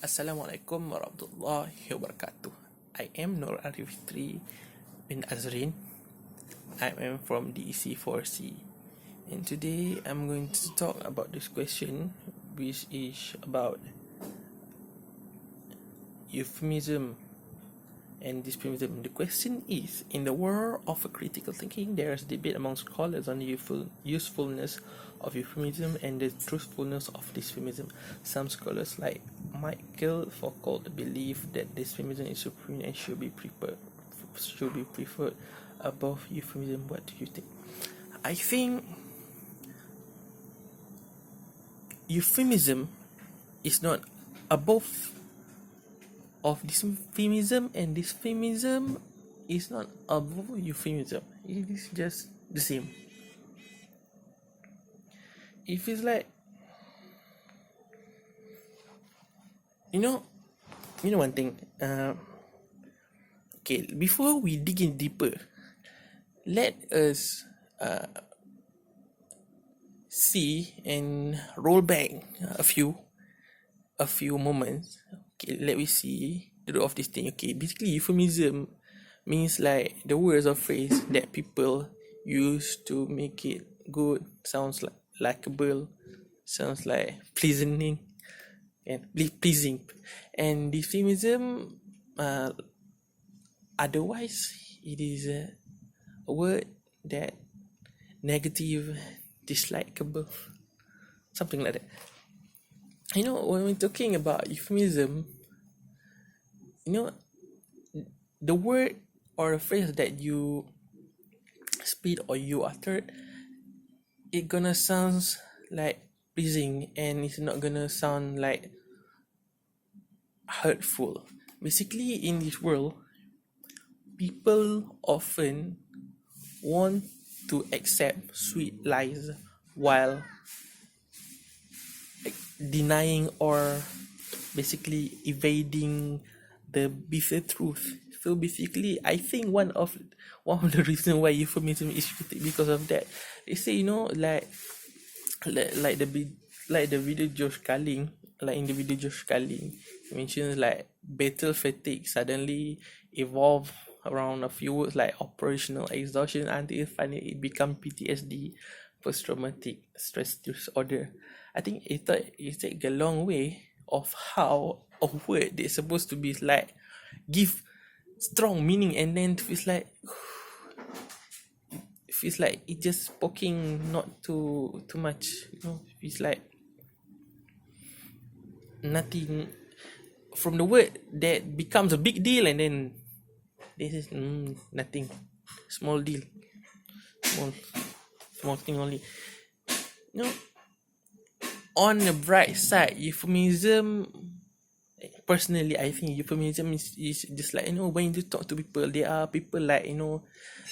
Assalamualaikum warahmatullahi wabarakatuh. I am Nur Arif Fitri bin Azrin. I am from DEC4C. And today I'm going to talk about this question, which is about euphemism and dysphemism. The question is, in the world of critical thinking, there is debate among scholars on the usefulness of euphemism and the truthfulness of dysphemism. Some scholars, like Michael Foucault, believe that dysphemism is supreme and should be preferred above euphemism. What do you think? I think euphemism is not above of dysphemism, and dysphemism is not above euphemism. It is just the same. It feels like, you know one thing. Okay, before we dig in deeper, let us see and roll back a few moments. Okay, let me see the root of this thing. Okay, basically euphemism means like the words or phrase that people use to make it good, sounds like likable, sounds like pleasing, and dysphemism, otherwise it is a word that negative, dislikable, something like that. When we're talking about euphemism, the word or a phrase that you speak or you uttered, it gonna sound like pleasing, and it's not gonna sound like hurtful. Basically, in this world, people often want to accept sweet lies while denying or basically evading the bitter truth. So basically, I think one of the reasons why euphemism is because of that. They say, like the video Josh Carling, like in the video Josh Carling mentions like battle fatigue suddenly evolve around a few words like operational exhaustion until finally it become PTSD, post-traumatic stress disorder. I think it take a long way of how a word that's supposed to be like give strong meaning, and then feels like it just poking not too much. It's like nothing from the word that becomes a big deal, and then this is nothing, small deal, small thing only. On the bright side, euphemism, personally, I think euphemism is just like, when you talk to people, there are people like,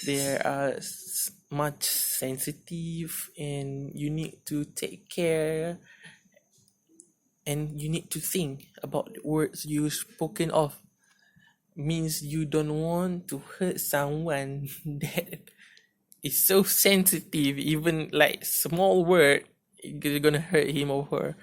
they are much sensitive, and you need to take care, and you need to think about the words you spoken of. Means you don't want to hurt someone that is so sensitive, even like small word, you're gonna hurt him or her.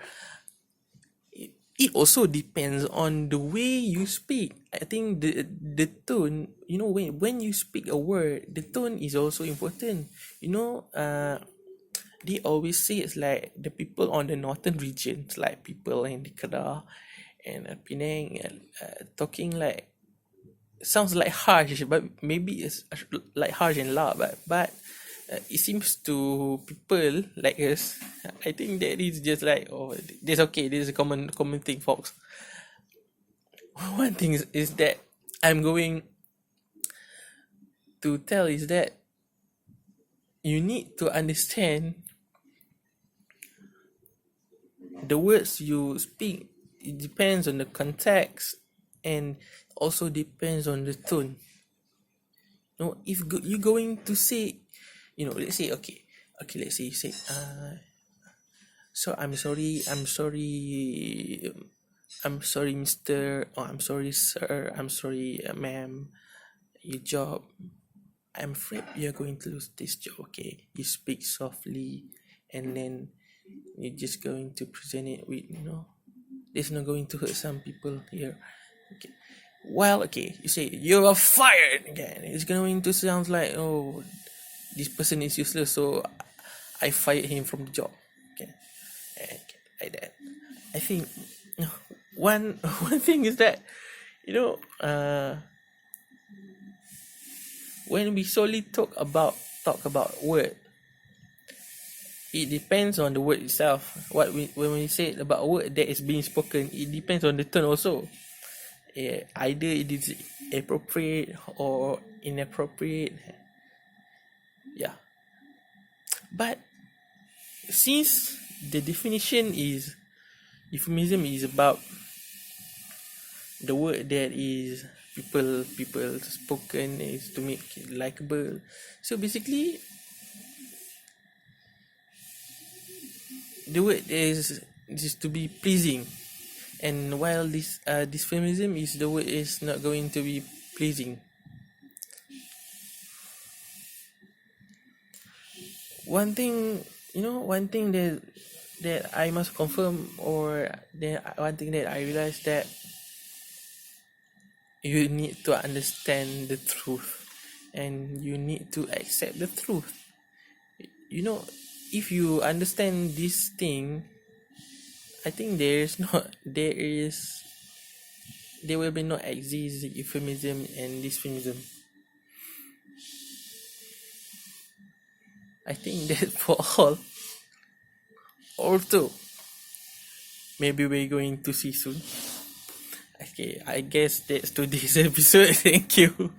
It also depends on the way you speak. I think the tone, when you speak a word, the tone is also important. They always say it's like the people on the northern regions, like people in the Kedah and Penang, talking like sounds like harsh, but maybe it's like harsh and loud, but it seems to people like us, I think that is just like, oh, this okay, this is a common thing, folks. One thing is that I'm going to tell is that you need to understand the words you speak. It depends on the context, and also depends on the tone. If you're going to say, let's say, okay, let's say you say, so I'm sorry, Mr., or I'm sorry, sir, I'm sorry, ma'am, your job, I'm afraid you're going to lose this job. Okay, you speak softly, and then you're just going to present it with, It's not going to hurt some people here. Okay. Well, okay, you say you are fired again. It's going to sound like, oh, this person is useless, so I fired him from the job. Okay, like that. I think one one thing is that, you know, when we solely talk about word, it depends on the word itself. When we say about a word that is being spoken, it depends on the tone also. Either it is appropriate or inappropriate. Yeah. But since the definition is euphemism is about the word that is people spoken is to make it likable. So basically, the word is to be pleasing, and while this dysphemism is the word is not going to be pleasing. One thing that I must confirm, or one thing that I realized, that you need to understand the truth and you need to accept the truth. If you understand this thing, I think there will be no exist euphemism and dysphemism. I think that for all. Also, maybe we're going to see soon. Okay, I guess that's today's episode. Thank you.